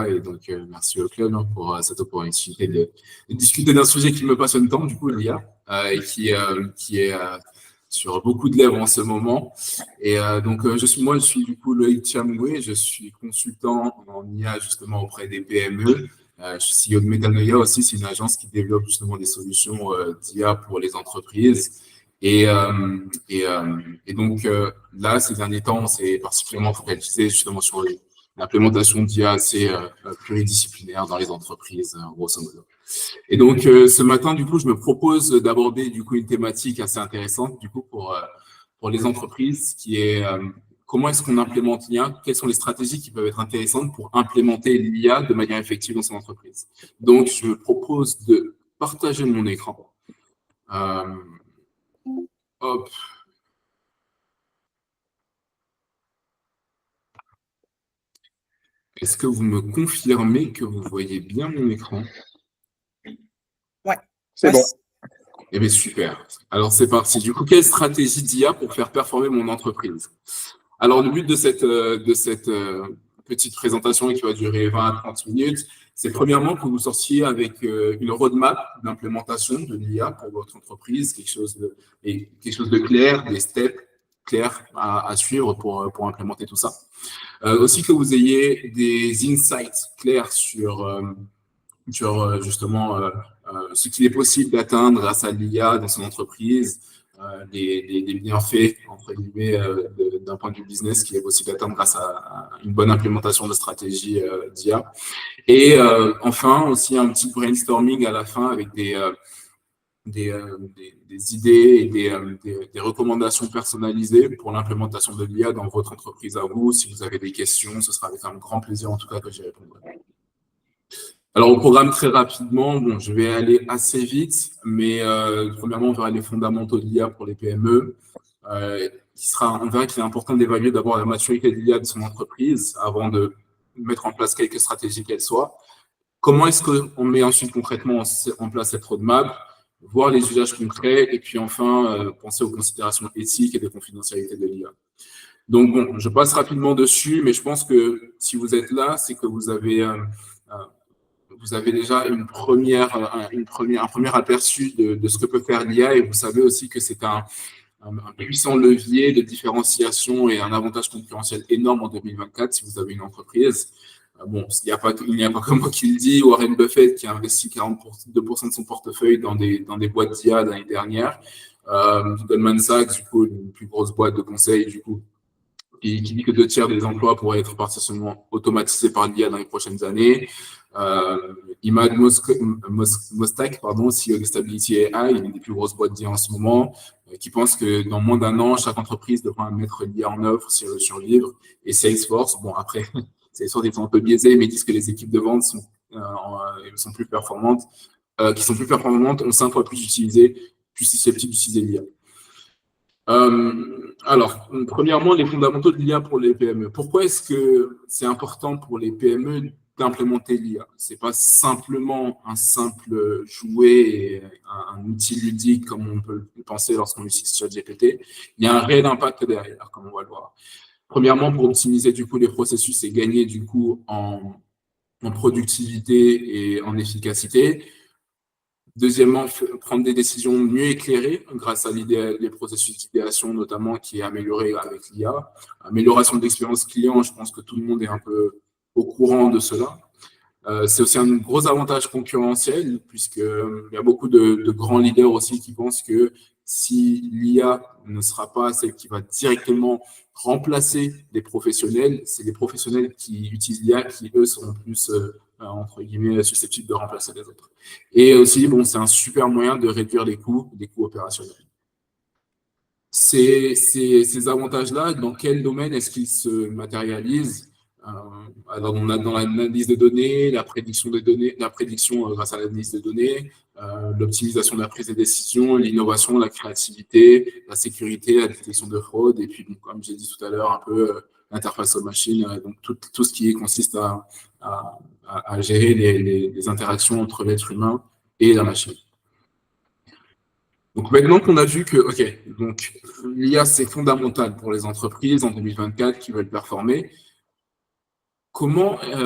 Et donc, merci au club pour cette opportunité de discuter d'un sujet qui me passionne tant, du coup, l'IA, et qui est sur beaucoup de lèvres en ce moment. Et donc, je suis du coup Loïc Chamoué, je suis consultant en IA justement auprès des PME. Je suis CEO de Metanoia aussi, c'est une agence qui développe justement des solutions d'IA pour les entreprises. Et donc, là, ces derniers temps, on s'est particulièrement focalisé justement sur l'implémentation d'IA assez pluridisciplinaire dans les entreprises, grosso modo. Et donc, ce matin, du coup, je me propose d'aborder du coup une thématique assez intéressante du coup pour les entreprises, qui est comment est-ce qu'on implémente l'IA, quelles sont les stratégies qui peuvent être intéressantes pour implémenter l'IA de manière effective dans son entreprise. Donc, je me propose de partager mon écran. Hop. Est-ce que vous me confirmez que vous voyez bien mon écran? Ouais. C'est bon. Eh bien, super. Alors, c'est parti. Du coup, quelle stratégie d'IA pour faire performer mon entreprise? Alors, le but de cette petite présentation qui va durer 20 à 30 minutes, c'est premièrement que vous sortiez avec une roadmap d'implémentation de l'IA pour votre entreprise, quelque chose de clair, des steps clairs à suivre pour implémenter tout ça. Aussi que vous ayez des insights clairs sur justement ce qu'il est possible d'atteindre grâce à l'IA dans son entreprise, des bienfaits, entre guillemets, d'un point de vue business qu'il est possible d'atteindre grâce à une bonne implémentation de stratégie d'IA. Et enfin, aussi un petit brainstorming à la fin avec des idées et des recommandations personnalisées pour l'implémentation de l'IA dans votre entreprise à vous. Si vous avez des questions, ce sera avec un grand plaisir, en tout cas, que j'y répondrai. Alors, au programme, très rapidement, bon, je vais aller assez vite, mais premièrement, on verra les fondamentaux de l'IA pour les PME. On verra qu'il est important d'évaluer d'abord la maturité de l'IA de son entreprise avant de mettre en place quelques stratégies qu'elles soient. Comment est-ce qu'on met ensuite concrètement en place cette roadmap, voir les usages concrets, et puis enfin, penser aux considérations éthiques et de confidentialité de l'IA. Donc, bon, je passe rapidement dessus, mais je pense que si vous êtes là, c'est que vous avez déjà un premier aperçu de ce que peut faire l'IA, et vous savez aussi que c'est un puissant levier de différenciation et un avantage concurrentiel énorme en 2024 si vous avez une entreprise. Bon, il n'y a pas que moi qui le dis, Warren Buffett qui a investi 42% de son portefeuille dans des boîtes d'IA l'année dernière. Goldman Sachs, du coup, une plus grosse boîte de conseil, du coup, qui dit que 2 tiers des emplois pourraient être partiellement automatisés par l'IA dans les prochaines années. Imad Mostak, CEO de Stability AI, une des plus grosses boîtes d'IA en ce moment, qui pense que dans moins d'1 an, chaque entreprise devra mettre l'IA en œuvre si elle veut survivre. Et Salesforce, bon après, Salesforce ils sont un peu biaisés, mais ils disent que les équipes de vente sont plus performantes, ont 5 fois plus susceptibles d'utiliser l'IA. Alors, premièrement, les fondamentaux de l'IA pour les PME. Pourquoi est-ce que c'est important pour les PME d'implémenter l'IA? Ce n'est pas simplement un simple jouet, un outil ludique comme on peut le penser lorsqu'on utilise ChatGPT. Il y a un réel impact derrière, comme on va le voir. Premièrement, pour optimiser du coup les processus et gagner du coup en productivité et en efficacité. Deuxièmement, prendre des décisions mieux éclairées grâce à les processus d'idéation, notamment, qui est amélioré avec l'IA. Amélioration de l'expérience client, je pense que tout le monde est un peu au courant de cela. C'est aussi un gros avantage concurrentiel, puisqu'il y a beaucoup de grands leaders aussi qui pensent que si l'IA ne sera pas celle qui va directement remplacer des professionnels, c'est les professionnels qui utilisent l'IA qui, eux, seront plus entre guillemets, susceptibles de remplacer les autres. Et aussi, bon, c'est un super moyen de réduire les coûts opérationnels. Ces avantages-là, dans quel domaine est-ce qu'ils se matérialisent? Alors, on a dans l'analyse de données, la prédiction grâce à l'analyse de données, l'optimisation de la prise de décision, l'innovation, la créativité, la sécurité, la détection de fraude, et puis, comme j'ai dit tout à l'heure, un peu l'interface aux machines, donc tout ce qui consiste à gérer les interactions entre l'être humain et la machine. Donc maintenant qu'on a vu que, donc l'IA c'est fondamental pour les entreprises en 2024 qui veulent performer,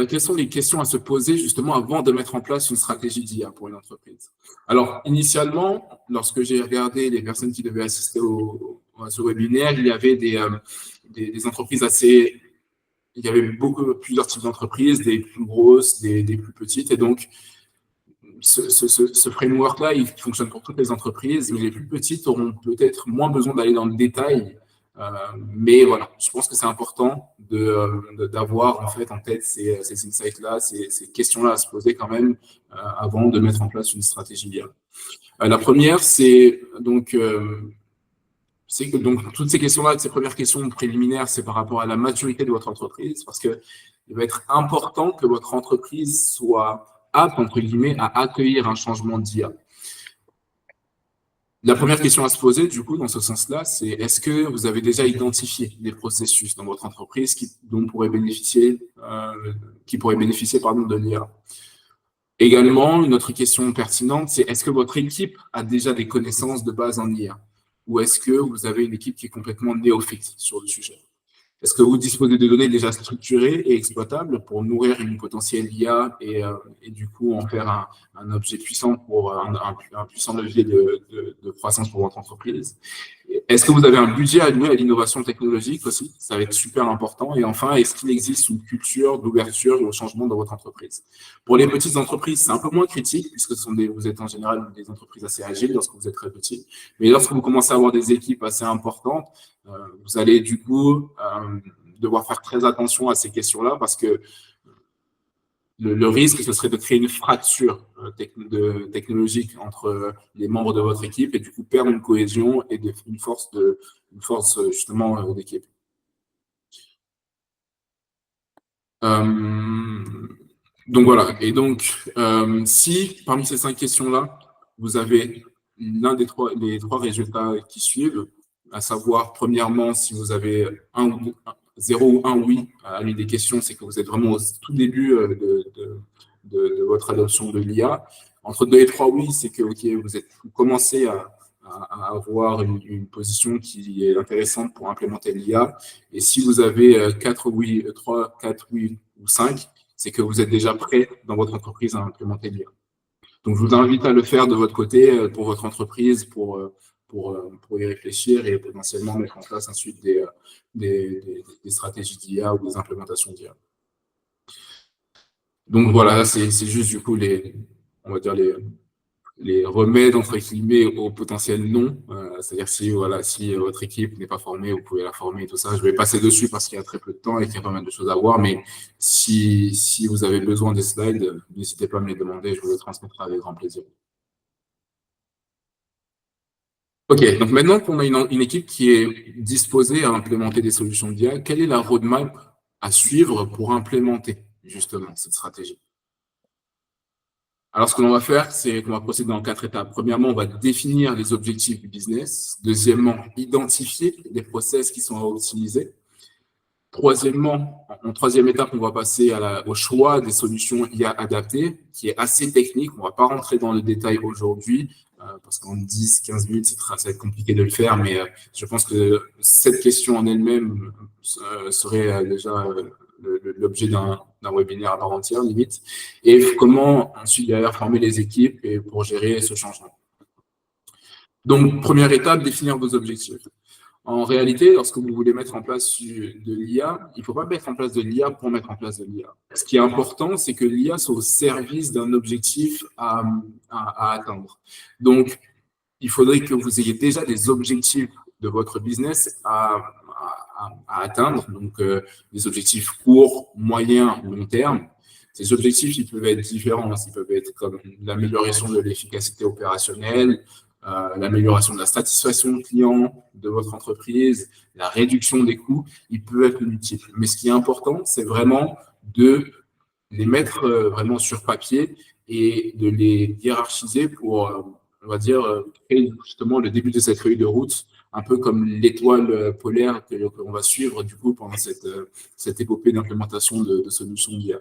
quelles sont les questions à se poser justement avant de mettre en place une stratégie d'IA pour une entreprise? Alors, initialement, lorsque j'ai regardé les personnes qui devaient assister à ce webinaire, il y avait des entreprises assez... Il y avait plusieurs types d'entreprises, des plus grosses, des plus petites. Et donc, ce framework-là, il fonctionne pour toutes les entreprises, mais les plus petites auront peut-être moins besoin d'aller dans le détail. Mais voilà, je pense que c'est important d'avoir en fait en tête ces insights-là, ces questions-là à se poser quand même avant de mettre en place une stratégie IA. La première, c'est que donc toutes ces questions-là, ces premières questions préliminaires, c'est par rapport à la maturité de votre entreprise, parce que il va être important que votre entreprise soit apte, entre guillemets, à accueillir un changement d'IA. La première question à se poser, du coup, dans ce sens-là, c'est est-ce que vous avez déjà identifié des processus dans votre entreprise qui pourraient bénéficier de l'IA? Également, une autre question pertinente, c'est est-ce que votre équipe a déjà des connaissances de base en IA? Ou est-ce que vous avez une équipe qui est complètement néophyte sur le sujet? Est-ce que vous disposez de données déjà structurées et exploitables pour nourrir une potentielle IA et du coup en faire un objet puissant pour un puissant levier de croissance pour votre entreprise? Est-ce que vous avez un budget alloué à l'innovation technologique aussi? Ça va être super important. Et enfin, est-ce qu'il existe une culture d'ouverture et au changement dans votre entreprise? Pour les petites entreprises, c'est un peu moins critique puisque vous êtes en général des entreprises assez agiles lorsque vous êtes très petit. Mais lorsque vous commencez à avoir des équipes assez importantes, vous allez du coup devoir faire très attention à ces questions-là parce que le risque, ce serait de créer une fracture technologique entre les membres de votre équipe et du coup perdre une cohésion et une force justement d'équipe. Donc voilà. Et donc, si parmi ces 5 questions-là, vous avez les trois résultats qui suivent, à savoir, premièrement, si vous avez 0 ou 1 oui à l'une des questions, c'est que vous êtes vraiment au tout début de votre adoption de l'IA. Entre 2 et 3 oui, c'est que vous commencez à avoir une position qui est intéressante pour implémenter l'IA. Et si vous avez 4 oui, 3, 4 oui ou 5, c'est que vous êtes déjà prêt dans votre entreprise à implémenter l'IA. Donc, je vous invite à le faire de votre côté pour votre entreprise, pour y réfléchir et potentiellement mettre en place ensuite des stratégies d'IA ou des implémentations d'IA. Donc, voilà, c'est juste du coup on va dire les remèdes entre guillemets au potentiel non. C'est-à-dire si votre équipe n'est pas formée, vous pouvez la former et tout ça. Je vais passer dessus parce qu'il y a très peu de temps et qu'il y a pas mal de choses à voir. Mais si vous avez besoin des slides, n'hésitez pas à me les demander. Je vous les transmettrai avec grand plaisir. OK, donc maintenant qu'on a une équipe qui est disposée à implémenter des solutions d'IA, quelle est la roadmap à suivre pour implémenter justement cette stratégie? Alors, ce que l'on va faire, c'est qu'on va procéder en 4 étapes. Premièrement, on va définir les objectifs du business. Deuxièmement, identifier les process qui sont à optimiser. Troisièmement, en troisième étape, on va passer au choix des solutions IA adaptées, qui est assez technique. On ne va pas rentrer dans le détail aujourd'hui, parce qu'en 10-15 minutes, ça va être compliqué de le faire, mais je pense que cette question en elle-même serait déjà l'objet d'un webinaire à part entière, limite. Et comment ensuite derrière former les équipes et pour gérer ce changement. Donc, première étape, définir vos objectifs. En réalité, lorsque vous voulez mettre en place de l'IA, il ne faut pas mettre en place de l'IA pour mettre en place de l'IA. Ce qui est important, c'est que l'IA soit au service d'un objectif à atteindre. Donc, il faudrait que vous ayez déjà des objectifs de votre business à atteindre, donc des objectifs courts, moyens ou long terme. Ces objectifs, ils peuvent être différents. Ils peuvent être comme l'amélioration de l'efficacité opérationnelle, l'amélioration de la satisfaction client de votre entreprise, la réduction des coûts, ils peuvent être multiples. Mais ce qui est important, c'est vraiment de les mettre vraiment sur papier et de les hiérarchiser pour, on va dire, créer justement le début de cette feuille de route, un peu comme l'étoile polaire qu'on va suivre du coup pendant cette épopée d'implémentation de solutions d'IA.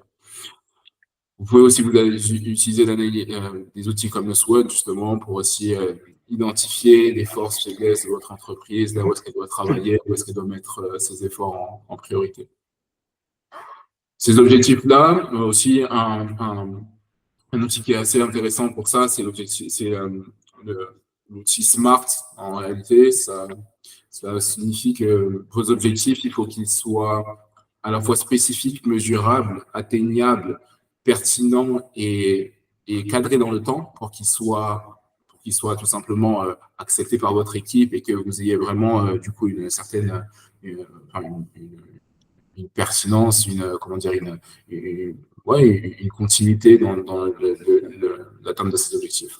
Vous pouvez aussi utiliser des outils comme le SWOT, justement, pour aussi identifier les forces et faiblesses de votre entreprise, là où est-ce qu'elle doit travailler, où est-ce qu'elle doit mettre ses efforts en priorité. Ces objectifs-là, aussi un outil qui est assez intéressant pour ça, c'est l'outil SMART. En réalité, ça signifie que vos objectifs, il faut qu'ils soient à la fois spécifiques, mesurables, atteignables, pertinents et cadrés dans le temps pour qu'ils soient tout simplement acceptés par votre équipe et que vous ayez vraiment du coup une certaine enfin, une pertinence, comment dire, ouais, une continuité dans l'atteinte de ces objectifs.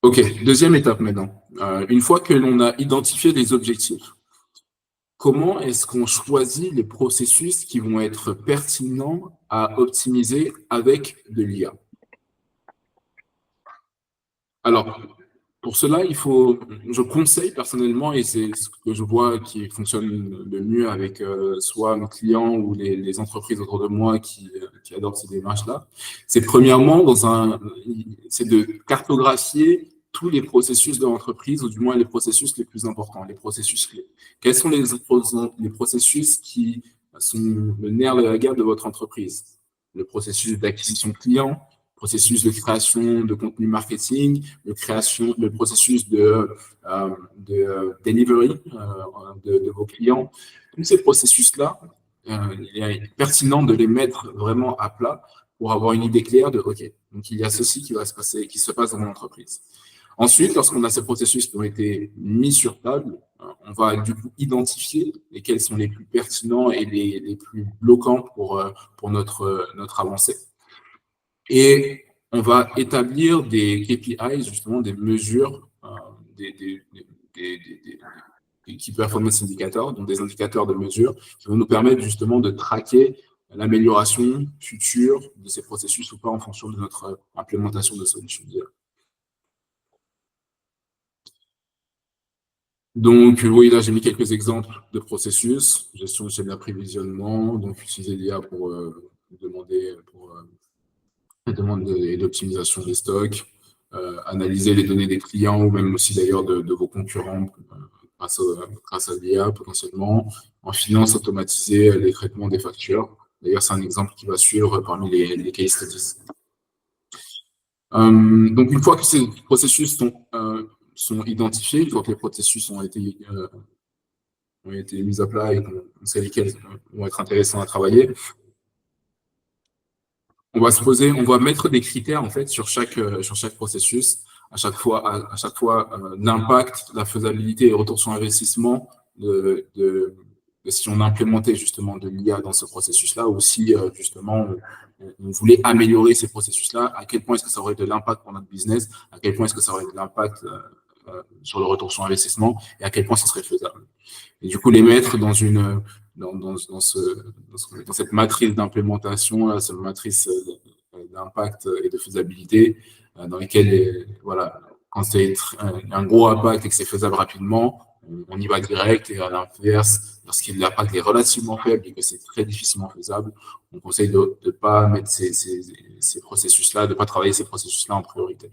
Ok, deuxième étape maintenant. Une fois que l'on a identifié les objectifs, comment est-ce qu'on choisit les processus qui vont être pertinents à optimiser avec de l'IA? Alors, pour cela, je conseille personnellement, et c'est ce que je vois qui fonctionne le mieux avec soit mes clients ou les entreprises autour de moi qui adoptent ces démarches-là, c'est premièrement c'est de cartographier tous les processus de l'entreprise, ou du moins les processus les plus importants, les processus clés. Quels sont les processus qui sont le nerf de la guerre de votre entreprise? Le processus d'acquisition client, processus de création de contenu marketing, le processus de delivery de vos clients. Tous ces processus-là, il est pertinent de les mettre vraiment à plat pour avoir une idée claire de OK, donc il y a ceci qui se passe dans mon entreprise. Ensuite, lorsqu'on a ces processus qui ont été mis sur table, on va du coup identifier lesquels sont les plus pertinents et les plus bloquants pour notre avancée. Et on va établir des KPIs, justement, des mesures, des Key Performance Indicators, donc des indicateurs de mesure, qui vont nous permettre justement de traquer l'amélioration future de ces processus ou pas en fonction de notre implémentation de solutions d'IA. Donc, oui, là, j'ai mis quelques exemples de processus. Gestion de chaîne d'approvisionnement, donc utiliser l'IA pour demander la demande d'optimisation des stocks, analyser les données des clients ou même aussi d'ailleurs de vos concurrents grâce à l'IA potentiellement. En finance, automatiser les traitements des factures. D'ailleurs, c'est un exemple qui va suivre parmi les case studies. Donc, une fois que ces processus sont identifiés, une fois que les processus ont été mis à plat et qu'on sait lesquels vont être intéressants à travailler, on va mettre des critères en fait sur chaque processus, à chaque fois l'impact, la faisabilité et le retour sur investissement de si on a implémenté justement de l'IA dans ce processus-là, ou si justement on voulait améliorer ces processus-là, à quel point est-ce que ça aurait de l'impact pour notre business, à quel point est-ce que ça aurait de l'impact sur le retour sur investissement, et à quel point ça serait faisable. Et du coup, les mettre dans cette matrice d'implémentation, cette matrice d'impact et de faisabilité, dans lesquelles, voilà, quand c'est un gros impact et que c'est faisable rapidement, on y va direct, et à l'inverse, lorsqu'il l'impact est relativement faible et que c'est très difficilement faisable, on conseille de ne pas mettre ces processus-là, de ne pas travailler ces processus-là en priorité.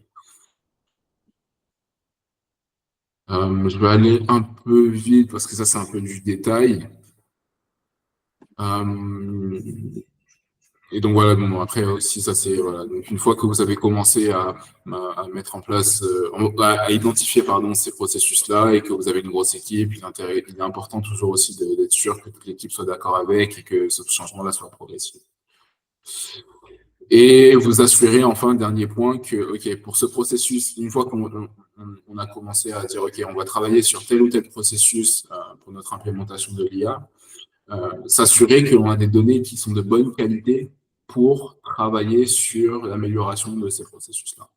Je vais aller un peu vite parce que ça, c'est un peu du détail. Et donc voilà, bon, après aussi, ça c'est voilà. Donc une fois que vous avez commencé à mettre en place, à identifier pardon ces processus-là et que vous avez une grosse équipe, il est important toujours aussi d'être sûr que toute l'équipe soit d'accord avec et que ce changement-là soit progressif. Et vous assurer enfin, dernier point, que ok, pour ce processus, une fois qu'on a commencé à dire ok, on va travailler sur tel ou tel processus pour notre implémentation de l'IA, s'assurer qu'on a des données qui sont de bonne qualité pour travailler sur l'amélioration de ces processus-là.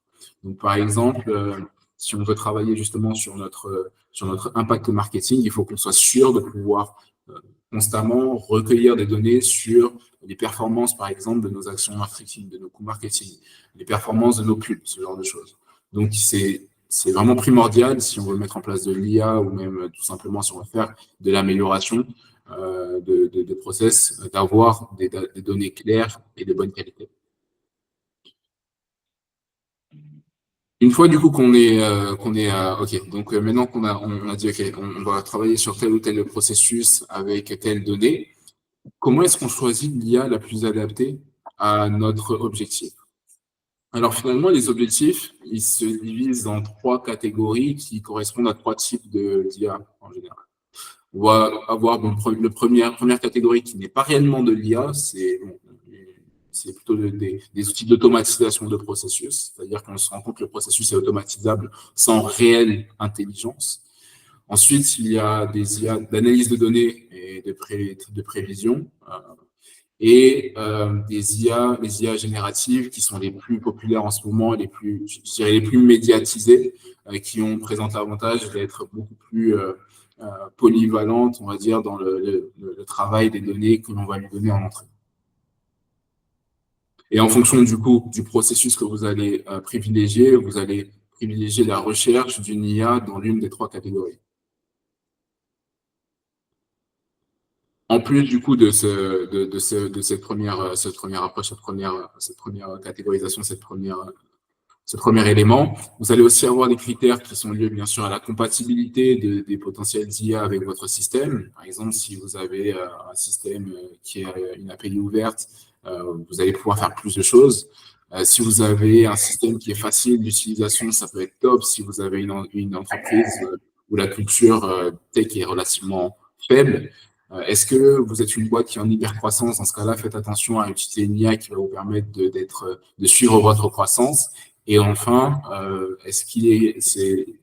Donc, par exemple, si on veut travailler justement sur notre impact marketing, il faut qu'on soit sûr de pouvoir constamment recueillir des données sur les performances, par exemple, de nos actions marketing, de nos coûts marketing, les performances de nos pubs, ce genre de choses. Donc, c'est vraiment primordial si on veut mettre en place de l'IA ou même tout simplement si on veut faire de l'amélioration de process, d'avoir des données claires et de bonne qualité. Une fois du coup qu'on est ok, donc maintenant qu'on a dit ok, on va travailler sur tel ou tel processus avec telle donnée, comment est-ce qu'on choisit l'IA la plus adaptée à notre objectif? Alors finalement, les objectifs, ils se divisent en trois catégories qui correspondent à trois types d'IA en général. On va avoir première catégorie qui n'est pas réellement de l'IA, c'est plutôt des outils d'automatisation de processus, c'est-à-dire qu'on se rend compte que le processus est automatisable sans réelle intelligence. Ensuite, il y a des IA d'analyse de données et de prévision, et les IA génératives qui sont les plus populaires en ce moment, je dirais les plus médiatisées, qui présentent l'avantage d'être beaucoup plus polyvalentes, on va dire, dans le travail des données que l'on va lui donner en entrée. Et en fonction du coup du processus que vous allez privilégier, vous allez privilégier la recherche d'une IA dans l'une des trois catégories. En plus du coup de cette première approche, cette première catégorisation, ce premier élément, vous allez aussi avoir des critères qui sont liés bien sûr à la compatibilité des potentiels d'IA avec votre système. Par exemple, si vous avez un système qui a une API ouverte, vous allez pouvoir faire plus de choses. Si vous avez un système qui est facile d'utilisation, ça peut être top. Si vous avez une entreprise où la culture tech est relativement faible, est-ce que vous êtes une boîte qui est en hyper-croissance? Dans ce cas-là, faites attention à utiliser une IA qui va vous permettre de suivre votre croissance. Et enfin, est-ce qu'il est ces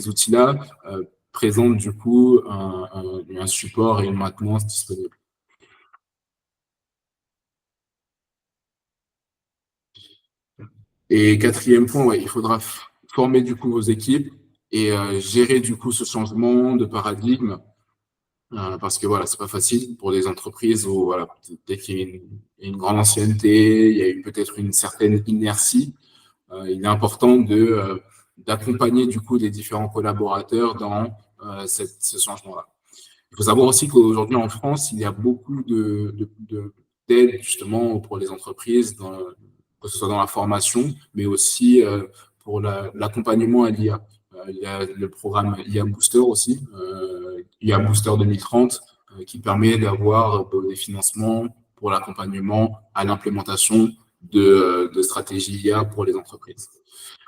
outils-là présentent du coup un support et une maintenance disponible? Et quatrième point, ouais, il faudra former du coup vos équipes et gérer du coup ce changement de paradigme. Parce que voilà, c'est pas facile pour des entreprises où voilà, dès qu'il y a une grande ancienneté, il y a eu peut-être une certaine inertie. Il est important d'accompagner du coup les différents collaborateurs dans ce changement-là. Il faut savoir aussi qu'aujourd'hui en France, il y a beaucoup d'aides justement pour les entreprises, que ce soit dans la formation, mais aussi pour l'accompagnement à l'IA. Il y a le programme IA Booster aussi, IA Booster 2030, qui permet d'avoir des financements pour l'accompagnement à l'implémentation de stratégies IA pour les entreprises.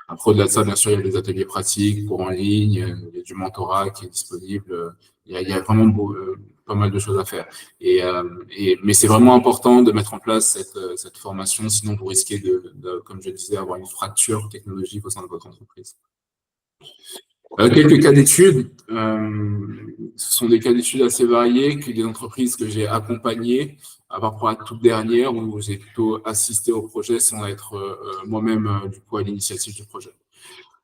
Après, au-delà de ça, bien sûr, il y a des ateliers pratiques pour en ligne, il y a du mentorat qui est disponible. Il y a vraiment pas mal de choses à faire. Mais c'est vraiment important de mettre en place cette formation, sinon vous risquez comme je disais, avoir une fracture technologique au sein de votre entreprise. Quelques cas d'études. Ce sont des cas d'études assez variés, des entreprises que j'ai accompagnées, à part pour la toute dernière, où j'ai plutôt assisté au projet sans être moi-même du coup à l'initiative du projet.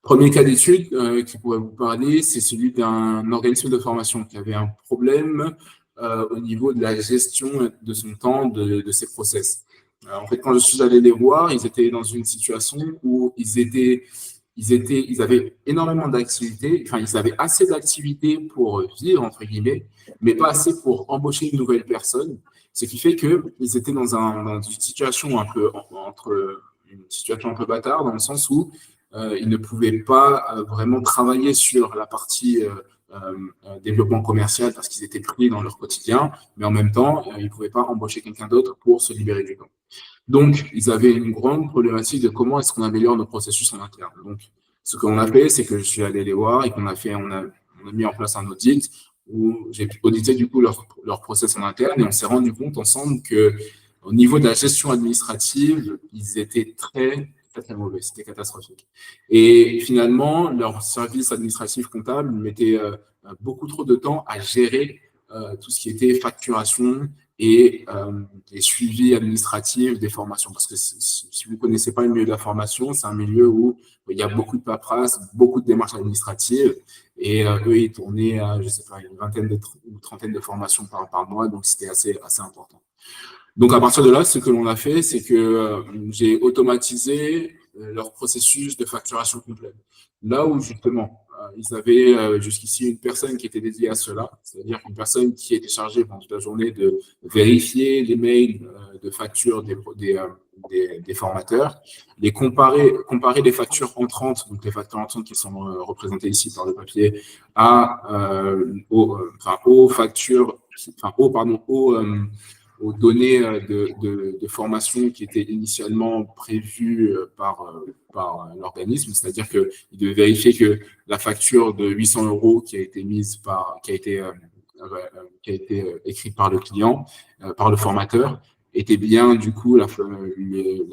Premier cas d'étude qui pourrait vous parler, c'est celui d'un organisme de formation qui avait un problème au niveau de la gestion de son temps, de ses process. En fait, quand je suis allé les voir, ils étaient dans une situation où ils avaient énormément d'activités, enfin, ils avaient assez d'activités pour vivre, entre guillemets, mais pas assez pour embaucher une nouvelle personne. Ce qui fait qu'ils étaient dans une situation un peu une situation un peu bâtarde, dans le sens où ils ne pouvaient pas vraiment travailler sur la partie développement commercial parce qu'ils étaient pris dans leur quotidien, mais en même temps, ils ne pouvaient pas embaucher quelqu'un d'autre pour se libérer du temps. Donc, ils avaient une grande problématique de comment est-ce qu'on améliore nos processus en interne. Donc, ce qu'on a fait, c'est que je suis allé les voir et on a mis en place un audit où j'ai audité du coup leur process en interne et on s'est rendu compte ensemble que au niveau de la gestion administrative, ils étaient très mauvais, c'était catastrophique. Et finalement, leur service administratif comptable mettait beaucoup trop de temps à gérer tout ce qui était facturation et suivi administratif des formations. Parce que si vous ne connaissez pas le milieu de la formation, c'est un milieu où il y a beaucoup de paperasse, beaucoup de démarches administratives. Et eux, ils tournaient à, je sais pas, une vingtaine ou trentaine de formations par mois. Donc, c'était assez important. Donc, à partir de là, ce que l'on a fait, c'est que j'ai automatisé leur processus de facturation complète. Là où, justement, ils avaient jusqu'ici une personne qui était dédiée à cela, c'est-à-dire une personne qui était chargée pendant toute la journée de vérifier les mails de factures des formateurs, comparer les factures entrantes, donc les factures entrantes qui sont représentées ici par le papier, aux factures, aux données de formation qui étaient initialement prévues par l'organisme, c'est-à-dire qu'il devait vérifier que la facture de 800 € qui a été écrite par le client, par le formateur, était bien du coup la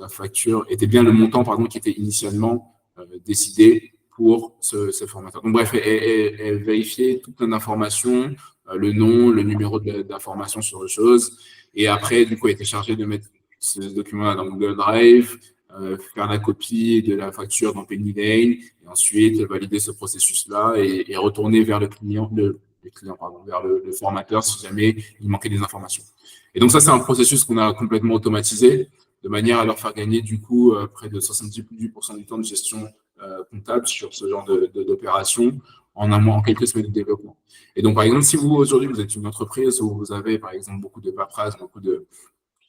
facture, était bien le montant pardon, qui était initialement décidé pour ce formateur. Donc bref, elle vérifiait toute l'information, le nom, le numéro d'information sur les choses, et après, du coup, elle était chargée de mettre ce document-là dans Google Drive, faire la copie de la facture dans Penny Lane, et ensuite valider ce processus-là et retourner vers vers le formateur si jamais il manquait des informations. Et donc ça, c'est un processus qu'on a complètement automatisé, de manière à leur faire gagner du coup près de 70% du temps de gestion comptable sur ce genre d'opération en quelques semaines de développement. Et donc, par exemple, si vous, aujourd'hui, vous êtes une entreprise où vous avez, par exemple, beaucoup de paperasse,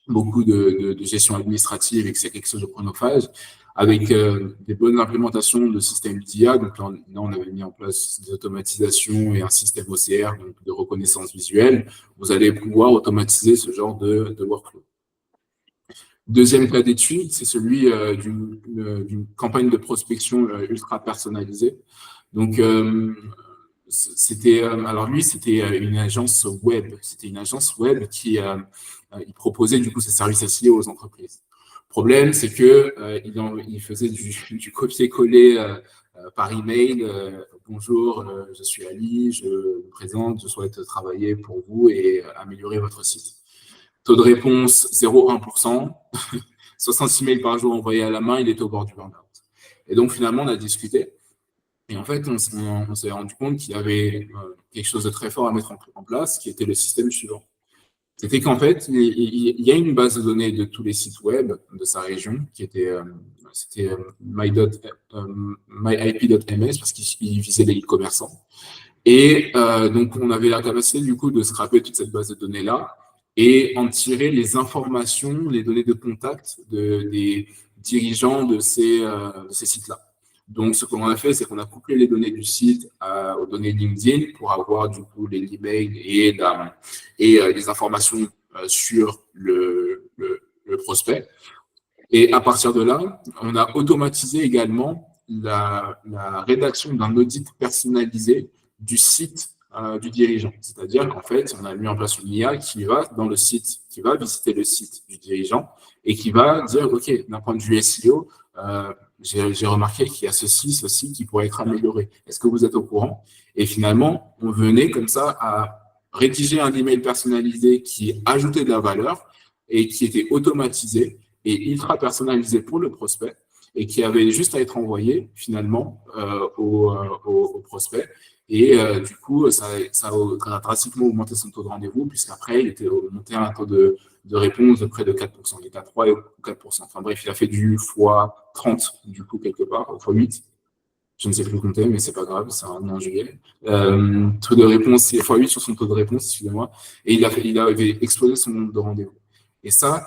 beaucoup de gestion administrative et que c'est quelque chose de chronophage, avec des bonnes implémentations de systèmes d'IA, donc là, on avait mis en place des automatisations et un système OCR, donc de reconnaissance visuelle, vous allez pouvoir automatiser ce genre de workflow. Deuxième cas d'étude, c'est celui d'une campagne de prospection ultra personnalisée. Donc, alors lui, c'était une agence web. C'était une agence web qui il proposait du coup ses services SEO aux entreprises. Le problème, c'est que il faisait du copier-coller par email. Bonjour, je suis Ali, je me présente, je souhaite travailler pour vous et améliorer votre site. Taux de réponse 0,1%, 66 mails par jour envoyés à la main, il était au bord du burn-out. Et donc finalement, on a discuté. Et en fait, on s'est rendu compte qu'il y avait quelque chose de très fort à mettre en place, qui était le système suivant. C'était qu'en fait, il y a une base de données de tous les sites web de sa région, c'était myip.ms, parce qu'il visait les e-commerçants. Et donc, on avait la capacité, du coup, de scraper toute cette base de données-là et en tirer les informations, les données de contact des dirigeants de ces sites-là. Donc, ce qu'on a fait, c'est qu'on a couplé les données du site aux données LinkedIn pour avoir du coup les emails et les informations sur le prospect. Et à partir de là, on a automatisé également la rédaction d'un audit personnalisé du site du dirigeant. C'est-à-dire qu'en fait, on a mis en place une IA qui va dans le site, qui va visiter le site du dirigeant et qui va dire, OK, d'un point de vue SEO, j'ai remarqué qu'il y a ceci qui pourrait être amélioré. Est-ce que vous êtes au courant? Et finalement, on venait comme ça à rédiger un email personnalisé qui ajoutait de la valeur et qui était automatisé et ultra personnalisé pour le prospect et qui avait juste à être envoyé finalement au prospect. Et du coup, ça a drastiquement augmenté son taux de rendez-vous puisqu'après, il était monté à un taux de réponse de près de 4%. Il était à 3 et 4%. Enfin bref, il a fait du x30 du coup quelque part, x8. Je ne sais plus compter, mais c'est pas grave, c'est un an en juillet. Taux de réponse, c'est x8 sur son taux de réponse, excusez-moi. Et il avait explosé son nombre de rendez-vous. Et ça,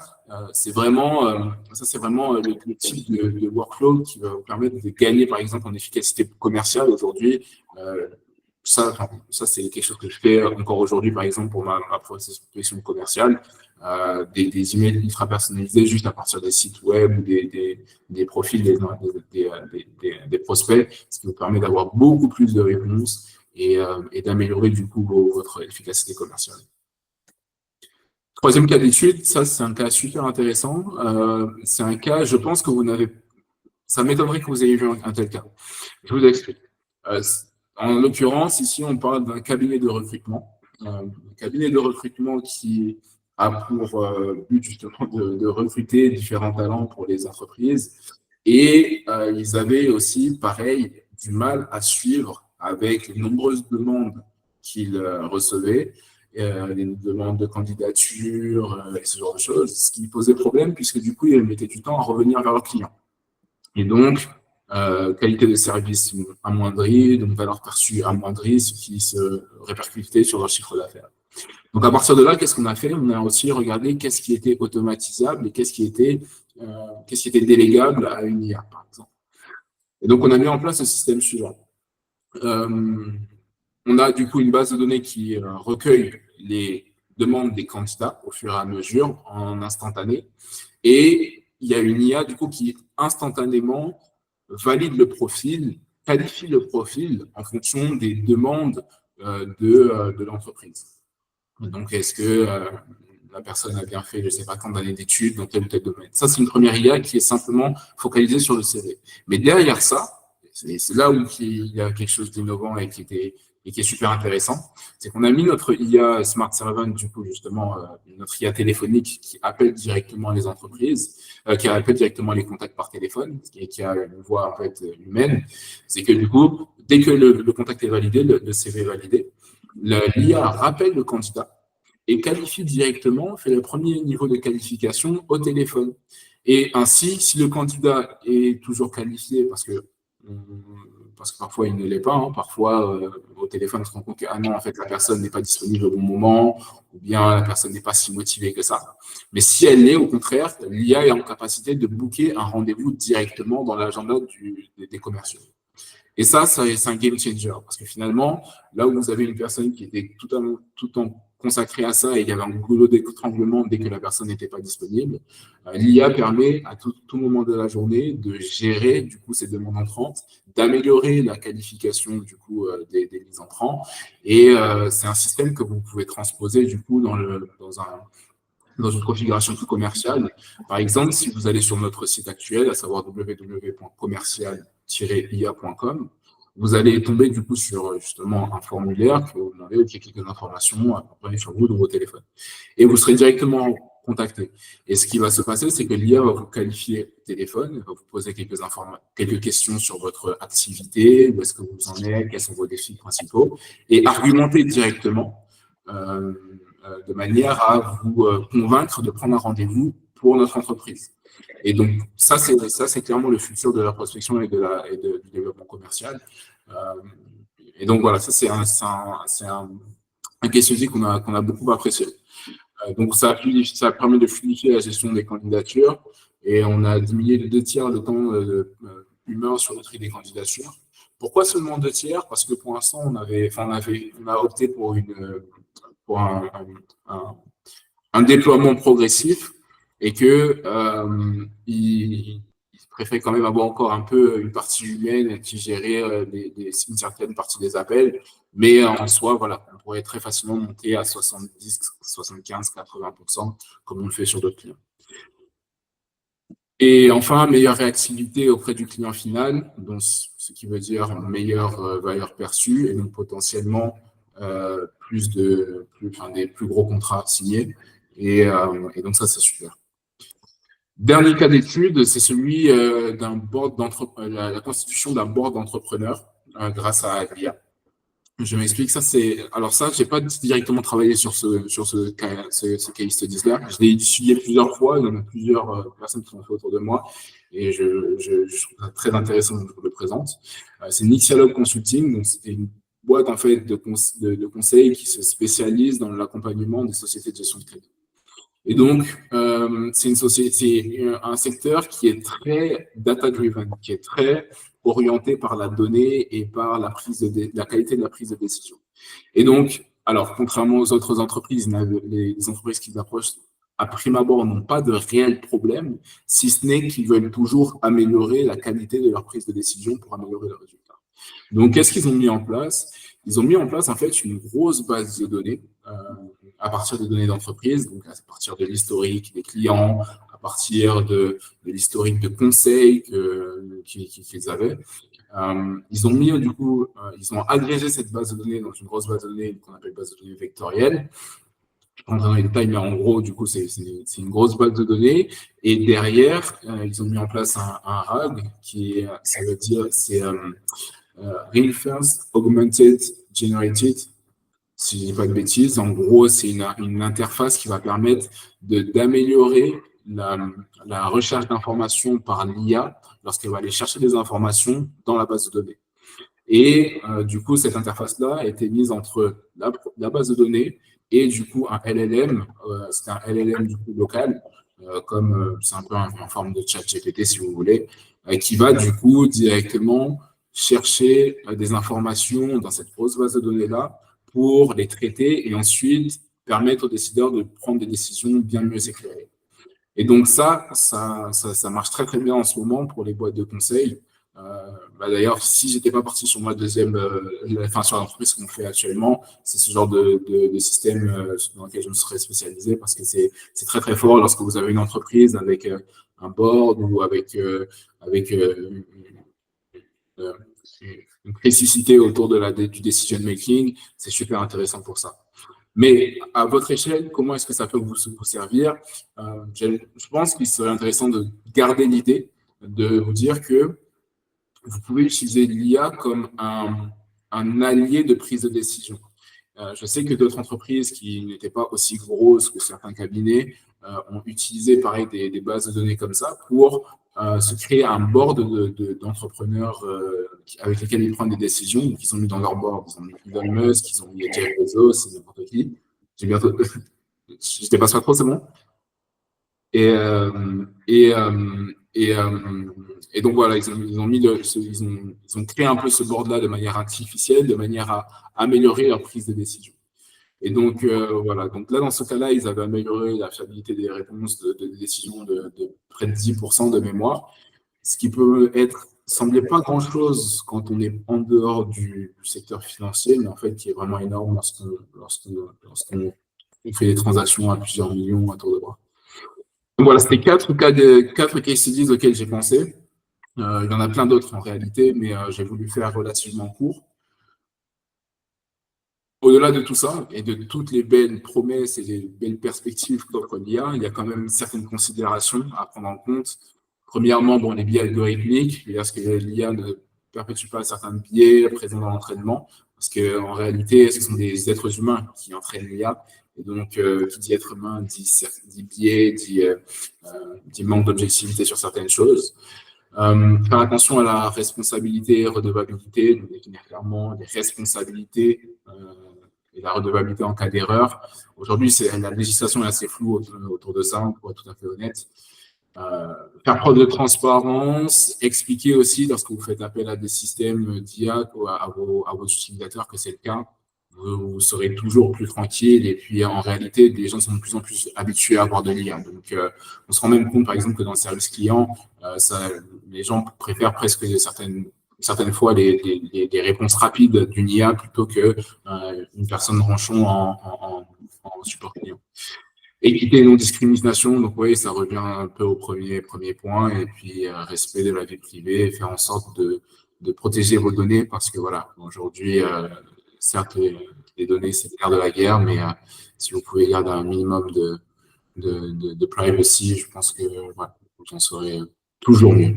c'est vraiment le type de workflow qui va vous permettre de gagner, par exemple, en efficacité commerciale aujourd'hui. Ça, c'est quelque chose que je fais encore aujourd'hui, par exemple, pour ma prospection commerciale. Des emails ultra personnalisés juste à partir des sites web ou des profils des prospects, ce qui vous permet d'avoir beaucoup plus de réponses et d'améliorer du coup votre efficacité commerciale. Troisième cas d'étude, ça c'est un cas super intéressant. C'est un cas, je pense que ça m'étonnerait que vous ayez vu un tel cas. Je vous explique. En l'occurrence, ici, on parle d'un cabinet de recrutement. Un cabinet de recrutement qui a pour but justement de recruter différents talents pour les entreprises. Et ils avaient aussi, pareil, du mal à suivre avec les nombreuses demandes qu'ils recevaient, les demandes de candidature et ce genre de choses, ce qui posait problème puisque du coup, ils mettaient du temps à revenir vers leurs clients. Et donc, qualité de service amoindrie, donc valeur perçue amoindrie, ce qui se répercutait sur leur chiffre d'affaires. Donc, à partir de là, qu'est-ce qu'on a fait? On a aussi regardé qu'est-ce qui était automatisable et qu'est-ce qui était délégable à une IA, par exemple. Et donc, on a mis en place le système suivant. On a du coup une base de données qui recueille les demandes des candidats au fur et à mesure en instantané. Et il y a une IA du coup qui instantanément valide le profil, qualifie le profil en fonction des demandes de l'entreprise. Donc, est-ce que la personne a bien fait, je ne sais pas, tant d'années d'études dans tel ou tel domaine. Ça, c'est une première IA qui est simplement focalisée sur le CV. Mais derrière ça, c'est là où il y a quelque chose d'innovant et qui est super intéressant, c'est qu'on a mis notre IA Smart Servant, du coup, justement, notre IA téléphonique qui appelle directement les entreprises, qui appelle directement les contacts par téléphone, et qui a une voix en fait humaine. C'est que du coup, dès que le contact est validé, le CV est validé, l'IA rappelle le candidat et qualifie directement, fait le premier niveau de qualification au téléphone. Et ainsi, si le candidat est toujours qualifié, parce que parfois il ne l'est pas, hein, parfois au téléphone on se rend compte que ah non, en fait la personne n'est pas disponible au bon moment, ou bien la personne n'est pas si motivée que ça. Mais si elle l'est, au contraire, l'IA est en capacité de booker un rendez-vous directement dans l'agenda des commerciaux. Et ça, c'est un game changer, parce que finalement, là où vous avez une personne qui était tout le temps consacrée à ça et il y avait un goulot d'étranglement dès que la personne n'était pas disponible, l'IA permet à tout moment de la journée de gérer du coup ces demandes entrantes, d'améliorer la qualification du coup des mises entrants. Et c'est un système que vous pouvez transposer du coup dans une configuration plus commerciale. Par exemple, si vous allez sur notre site actuel, à savoir www.commercial-ia.com, vous allez tomber du coup sur justement un formulaire que vous demandez quelques informations à prendre sur vous dans vos téléphones. Et vous serez directement contacté. Et ce qui va se passer, c'est que l'IA va vous qualifier au téléphone, va vous poser quelques questions sur votre activité, où est-ce que vous en êtes, quels sont vos défis principaux, et argumenter directement de manière à vous convaincre de prendre un rendez-vous pour notre entreprise. Et donc, ça, c'est clairement le futur de la prospection et du développement commercial. Et donc, voilà, ça, c'est un case study qu'on a beaucoup apprécié. Donc, ça permet de fluidifier la gestion des candidatures et on a diminué de 2/3 le temps humain sur le tri des candidatures. Pourquoi seulement 2/3? Parce que pour l'instant, on a opté pour un déploiement progressif et que il préfère quand même avoir encore un peu une partie humaine qui gérait une certaine partie des appels, mais en soi, voilà, on pourrait très facilement monter à 70, 75, 80%, comme on le fait sur d'autres clients. Et enfin, meilleure réactivité auprès du client final, donc ce qui veut dire meilleure valeur perçue et donc potentiellement des plus gros contrats signés. Et donc ça, c'est super. Dernier cas d'étude, c'est celui d'un board la constitution d'un board d'entrepreneurs grâce à l'IA. Je m'explique, alors ça, j'ai pas directement travaillé sur ce case studies-là. Je l'ai étudié plusieurs fois, il y en a plusieurs personnes qui l'ont fait autour de moi, et je trouve ça très intéressant, donc je vous le présente. C'est Nixialog Consulting, donc c'était une boîte en fait de conseils qui se spécialise dans l'accompagnement des sociétés de gestion de crédit. Et donc, c'est un secteur qui est très data-driven, qui est très orienté par la donnée et par la qualité de la prise de décision. Et donc, alors, contrairement aux autres entreprises, les entreprises qui approchent à prime abord n'ont pas de réel problème, si ce n'est qu'ils veulent toujours améliorer la qualité de leur prise de décision pour améliorer le résultat. Donc, qu'est-ce qu'ils ont mis en place? Ils ont mis en place, en fait, une grosse base de données à partir des données d'entreprise, donc à partir de l'historique des clients, à partir de l'historique de conseils qu'ils avaient. Ils ont mis, du coup, ils ont agrégé cette base de données dans une grosse base de données qu'on appelle base de données vectorielle. Je ne rentre pas dans les détails, mais en gros, du coup, c'est une grosse base de données. Et derrière, ils ont mis en place un RAG ça veut dire, c'est Reinforced Augmented Generated, si je ne dis pas de bêtises. En gros, c'est une interface qui va permettre d'améliorer la recherche d'informations par l'IA lorsqu'elle va aller chercher des informations dans la base de données. Et du coup, cette interface-là a été mise entre la base de données et du coup un LLM. C'est un LLM du coup local, comme c'est un peu en forme de chat GPT si vous voulez, qui va du coup directement chercher des informations dans cette grosse base de données-là pour les traiter et ensuite permettre aux décideurs de prendre des décisions bien mieux éclairées. Et donc ça marche très très bien en ce moment pour les boîtes de conseil. D'ailleurs, si j'étais pas parti sur ma sur l'entreprise qu'on fait actuellement, c'est ce genre de système dans lequel je me serais spécialisé parce que c'est très très fort lorsque vous avez une entreprise avec un board ou avec euh, une précicité autour du decision making, c'est super intéressant pour ça. Mais à votre échelle, comment est-ce que ça peut vous servir? Je pense qu'il serait intéressant de garder l'idée de vous dire que vous pouvez utiliser l'IA comme un allié de prise de décision. Je sais que d'autres entreprises qui n'étaient pas aussi grosses que certains cabinets ont utilisé, pareil, des bases de données comme ça pour se créer un board d'entrepreneurs avec lesquels ils prennent des décisions. Donc, ils ont mis dans leur board, ils ont mis Elon Musk, ils ont mis Jeff Bezos, c'est n'importe qui. J'ai bientôt. Je dépasse pas trop, c'est bon? Et, euh, et, euh, et, euh, et donc voilà, ils ont créé un peu ce board-là de manière artificielle, de manière à améliorer leur prise de décision. Et donc voilà, donc là dans ce cas-là, ils avaient amélioré la fiabilité des réponses de décision de près de 10% de mémoire, ce qui peut sembler pas grand-chose quand on est en dehors du secteur financier, mais en fait qui est vraiment énorme lorsqu'on fait des transactions à plusieurs millions à tour de bras. Donc voilà, c'était quatre case studies auxquels j'ai pensé. Il y en a plein d'autres en réalité, mais j'ai voulu faire relativement court. Au-delà de tout ça et de toutes les belles promesses et les belles perspectives qu'offre l'IA, il y a quand même certaines considérations à prendre en compte. Premièrement, bon, les biais algorithmiques, c'est-à-dire que l'IA ne perpétue pas certains biais présents dans l'entraînement, parce qu'en réalité, ce sont des êtres humains qui entraînent l'IA. Et donc, qui dit être humain dit biais, dit manque d'objectivité sur certaines choses. Faire attention à la responsabilité et redevabilité, donc définir clairement les responsabilités et la redevabilité en cas d'erreur. Aujourd'hui, la législation est assez floue autour de ça, pour être tout à fait honnête. Faire preuve de transparence, expliquer aussi lorsque vous faites appel à des systèmes d'IA à vos utilisateurs que c'est le cas. Vous serez toujours plus tranquille et puis en réalité, les gens sont de plus en plus habitués à avoir de l'IA. Donc, on se rend même compte, par exemple, que dans le service client, les gens préfèrent presque certaines fois les réponses rapides d'une IA plutôt que une personne ranchon en support client. Équité et non-discrimination, donc oui, ça revient un peu au premier point, et puis respect de la vie privée, faire en sorte de protéger vos données, parce que voilà, aujourd'hui, certes, les données, c'est l'air de la guerre, mais si vous pouvez garder un minimum de privacy, je pense que voilà, vous en serez toujours mieux.